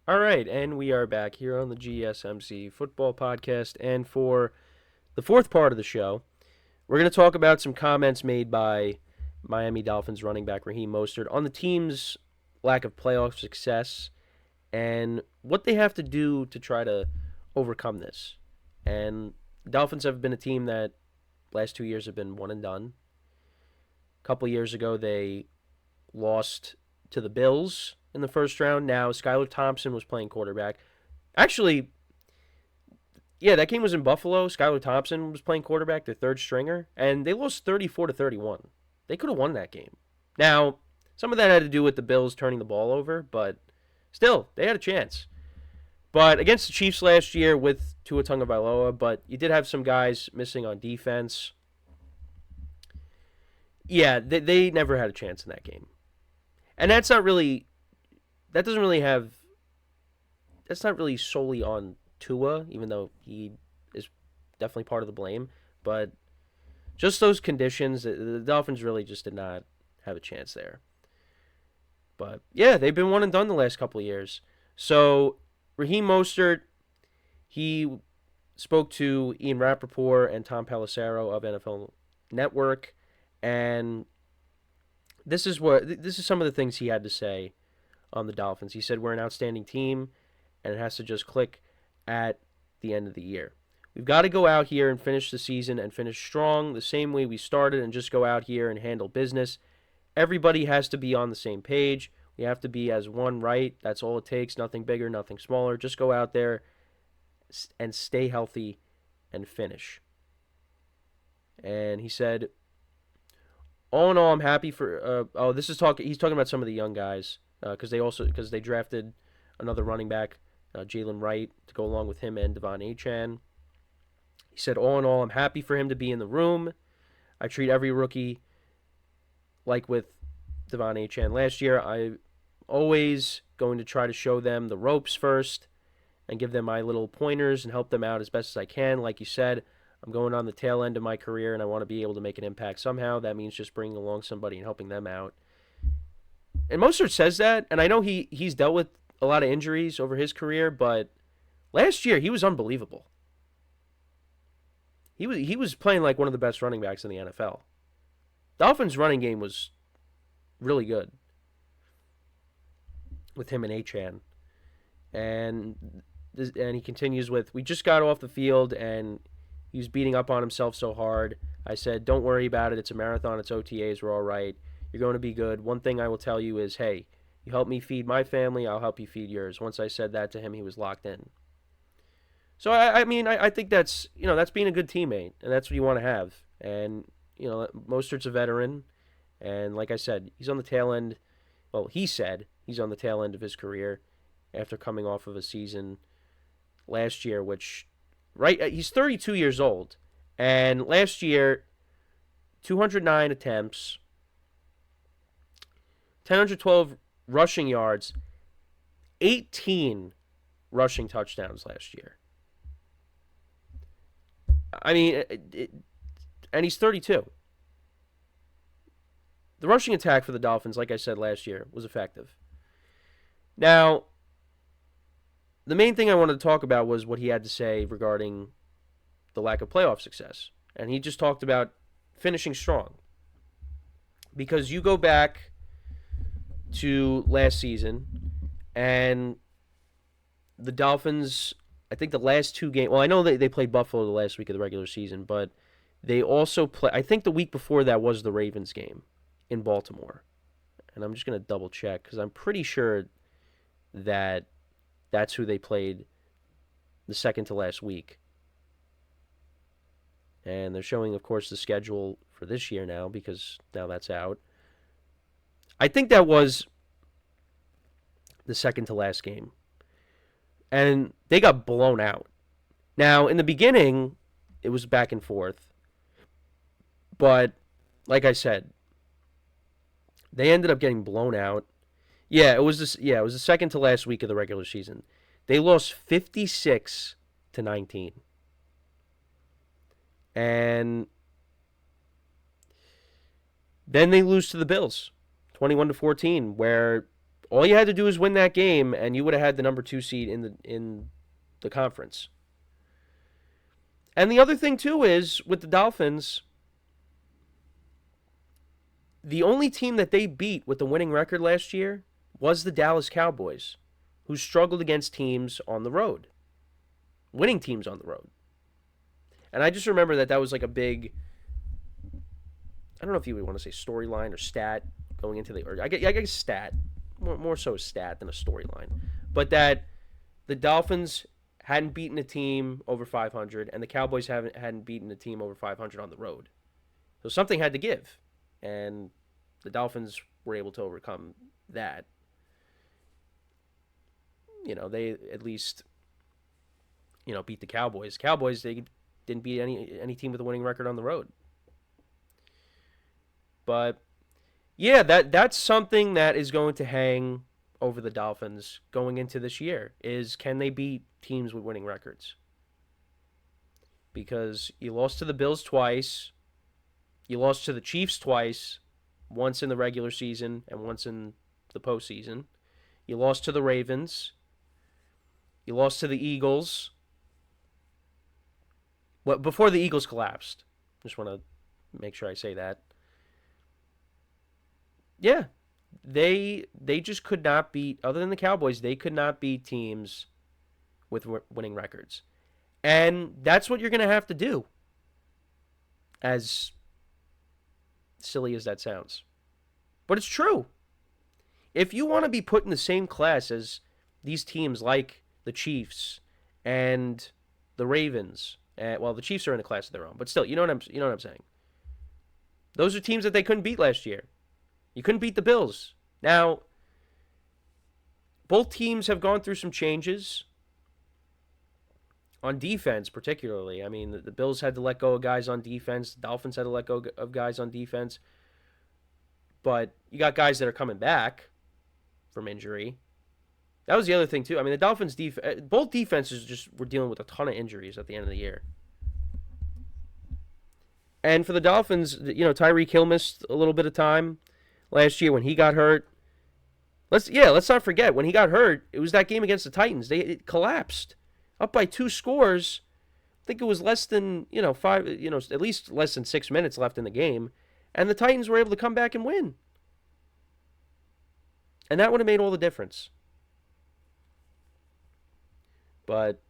All right, and we are back here on the GSMC Football Podcast. And for the fourth part of the show, we're going to talk about some comments made by Miami Dolphins running back Raheem Mostert on the team's lack of playoff success and what they have to do to try to overcome this. And the Dolphins have been a team that last 2 years have been one and done. A couple years ago, they lost to the Bills in the first round. Now, Skylar Thompson was playing quarterback. Actually, yeah, that game was in Buffalo. Skylar Thompson was playing quarterback, their third stringer, and they lost 34-31. They could have won that game. Now, some of that had to do with the Bills turning the ball over, but still, they had a chance. But against the Chiefs last year with Tua Tagovailoa, but you did have some guys missing on defense. Yeah, they never had a chance in that game. And that doesn't really have, that's not really solely on Tua, even though he is definitely part of the blame. But just those conditions, the Dolphins really just did not have a chance there. But yeah, they've been one and done the last couple of years. So Raheem Mostert, he spoke to Ian Rappaport and Tom Pelissero of NFL Network, and this is some of the things he had to say on the Dolphins. He said we're an outstanding team, and it has to just click at the end of the year. We've got to go out here and finish the season and finish strong the same way we started and just go out here and handle business. Everybody has to be on the same page. We have to be as one, right? That's all it takes. Nothing bigger, nothing smaller. Just go out there and stay healthy and finish. And he said, all in all, I'm happy for. This is talking. He's talking about some of the young guys because they drafted another running back, Jalen Wright, to go along with him and Devon Achane. He said, all in all, I'm happy for him to be in the room. I treat every rookie like with Devon Achane last year. I'm always going to try to show them the ropes first and give them my little pointers and help them out as best as I can. Like you said, I'm going on the tail end of my career and I want to be able to make an impact somehow. That means just bringing along somebody and helping them out. And Mostert says that, and I know he's dealt with a lot of injuries over his career, but last year he was unbelievable. He was playing like one of the best running backs in the NFL. Dolphins' running game was really good with him and Achane. And he continues with, we just got off the field and he was beating up on himself so hard. I said, don't worry about it. It's a marathon. It's OTAs. We're all right. You're going to be good. One thing I will tell you is, hey, you help me feed my family, I'll help you feed yours. Once I said that to him, he was locked in. So I think that's being a good teammate, and that's what you want to have. And Mostert's a veteran, and like I said, he's on the tail end. Well, he said he's on the tail end of his career after coming off of a season last year, which he's 32 years old, and last year, 209 attempts, 1,012 rushing yards, 18 rushing touchdowns last year. I mean, and he's 32. The rushing attack for the Dolphins, like I said last year, was effective. Now, the main thing I wanted to talk about was what he had to say regarding the lack of playoff success. And he just talked about finishing strong. Because you go back to last season, and the Dolphins, I think the last two games, well, I know they played Buffalo the last week of the regular season, but they also play, I think the week before that was the Ravens game in Baltimore. And I'm just going to double check because I'm pretty sure that that's who they played the second to last week. And they're showing, of course, the schedule for this year now because now that's out. I think that was the second to last game. And they got blown out. Now, in the beginning, it was back and forth. But, like I said, they ended up getting blown out. It was the second to last week of the regular season. They lost 56-19. And then they lose to the Bills, 21-14, where All you had to do was win that game, and you would have had the number 2 seed in the conference. And the other thing, too, is with the Dolphins, the only team that they beat with the winning record last year was the Dallas Cowboys, who struggled against teams on the road, winning teams on the road. And I just remember that was like a big, I don't know if you would want to say storyline or stat going into the, or I guess stat, more so a stat than a storyline, but that the Dolphins hadn't beaten a team over 500, and the Cowboys hadn't beaten a team over 500 on the road. So something had to give, and the Dolphins were able to overcome that. You know, they at least, you know, beat the Cowboys. Cowboys, they didn't beat any team with a winning record on the road. But yeah, that's something that is going to hang over the Dolphins going into this year, is can they beat teams with winning records? Because you lost to the Bills twice, you lost to the Chiefs twice, once in the regular season and once in the postseason. You lost to the Ravens. You lost to the Eagles. Well, before the Eagles collapsed. Just want to make sure I say that. Yeah, they just could not beat, other than the Cowboys, they could not beat teams with winning records. And that's what you're going to have to do, as silly as that sounds. But it's true. If you want to be put in the same class as these teams like the Chiefs and the Ravens, well, the Chiefs are in a class of their own, but still, you know what I'm saying. Those are teams that they couldn't beat last year. You couldn't beat the Bills. Now, both teams have gone through some changes on defense, particularly. I mean, the Bills had to let go of guys on defense. The Dolphins had to let go of guys on defense. But you got guys that are coming back from injury. That was the other thing, too. I mean, the Dolphins' both defenses just were dealing with a ton of injuries at the end of the year. And for the Dolphins, you know, Tyreek Hill missed a little bit of time last year when he got hurt. Let's not forget, when he got hurt, it was that game against the Titans. It collapsed. Up by 2 scores. I think it was less than, at least less than 6 minutes left in the game. And the Titans were able to come back and win. And that would have made all the difference. But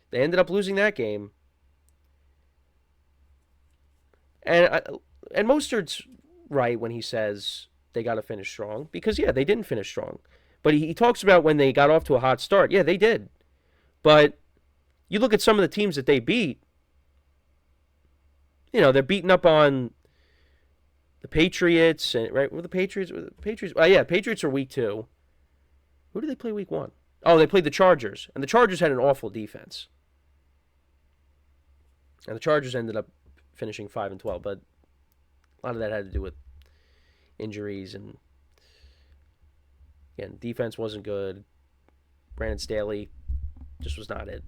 they ended up losing that game. And Mostert's right when he says they got to finish strong. Because, yeah, they didn't finish strong. But he talks about when they got off to a hot start. Yeah, they did. But you look at some of the teams that they beat. You know, they're beating up on the Patriots. Right? Were the Patriots? Oh, yeah, Patriots are week 2. Who did they play week 1? Oh, they played the Chargers. And the Chargers had an awful defense. And the Chargers ended up finishing 5-12. But a lot of that had to do with injuries. And, again, defense wasn't good. Brandon Staley just was not it.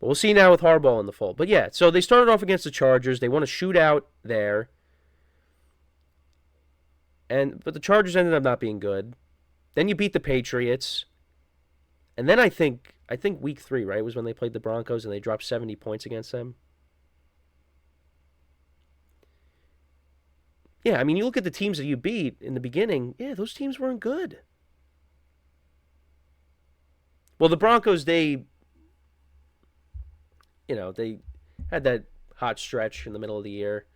But we'll see now with Harbaugh in the fold. But, yeah, so they started off against the Chargers. They won a shootout there. But the Chargers ended up not being good. Then you beat the Patriots. And then I think week 3, right, was when they played the Broncos and they dropped 70 points against them. Yeah, I mean, you look at the teams that you beat in the beginning, yeah, those teams weren't good. Well, the Broncos, they had that hot stretch in the middle of the year.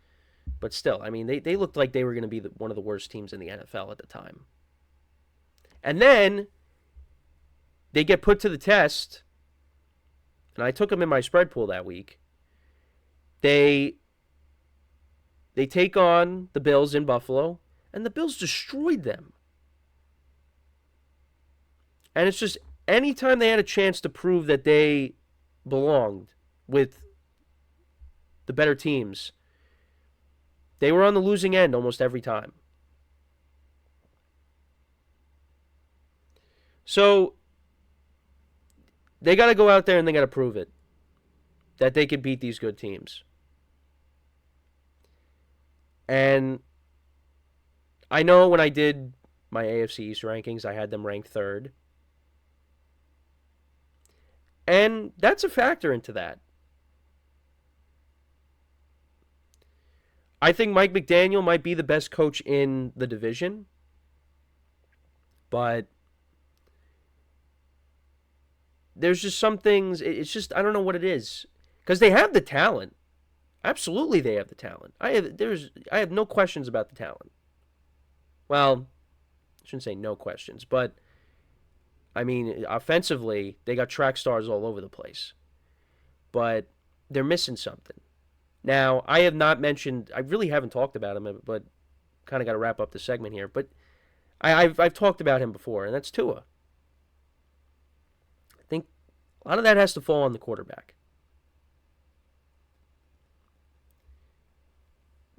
But still, I mean, they looked like they were going to be one of the worst teams in the NFL at the time. And then they get put to the test, and I took them in my spread pool that week. They take on the Bills in Buffalo, and the Bills destroyed them. And it's just, anytime they had a chance to prove that they belonged with the better teams, they were on the losing end almost every time. So they got to go out there and they got to prove it, that they could beat these good teams. And I know when I did my AFC East rankings, I had them ranked third. And that's a factor into that. I think Mike McDaniel might be the best coach in the division, but there's just some things, it's just, I don't know what it is. Because they have the talent. Absolutely, they have the talent. I have no questions about the talent. Well, I shouldn't say no questions, but I mean, offensively, they got track stars all over the place. But they're missing something. Now, I have not mentioned, I really haven't talked about him, but kind of got to wrap up the segment here. But I've talked about him before, and that's Tua. I think a lot of that has to fall on the quarterback.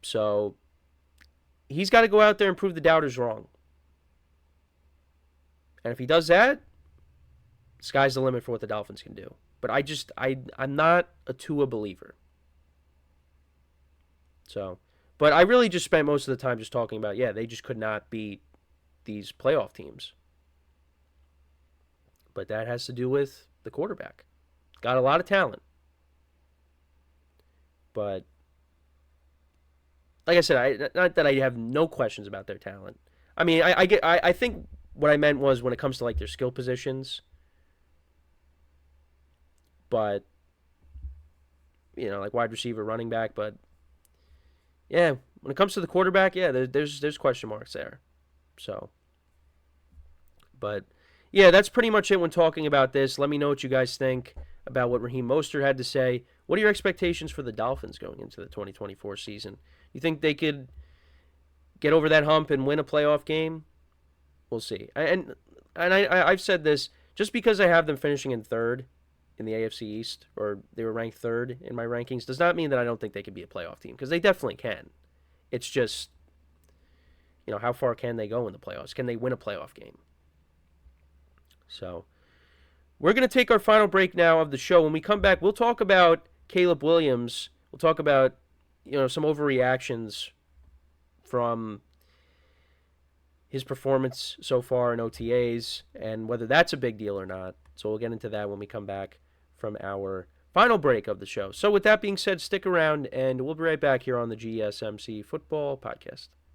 So he's got to go out there and prove the doubters wrong. And if he does that, sky's the limit for what the Dolphins can do. But I'm not a Tua believer. So, but I really just spent most of the time just talking about, they just could not beat these playoff teams. But that has to do with the quarterback. Got a lot of talent. But like I said, not that I have no questions about their talent. I mean, I think what I meant was when it comes to like their skill positions. But like wide receiver, running back, but when it comes to the quarterback, there's question marks there. So, but that's pretty much it when talking about this. Let me know what you guys think about what Raheem Mostert had to say. What are your expectations for the Dolphins going into the 2024 season? You think they could get over that hump and win a playoff game? We'll see. And I've said this, just because I have them finishing in third in the AFC East, or they were ranked third in my rankings, does not mean that I don't think they could be a playoff team, because they definitely can. It's just, how far can they go in the playoffs? Can they win a playoff game? So, we're going to take our final break now of the show. When we come back, we'll talk about Caleb Williams. We'll talk about, some overreactions from his performance so far in OTAs and whether that's a big deal or not. So we'll get into that when we come back from our final break of the show. So with that being said, stick around and we'll be right back here on the GSMC Football Podcast.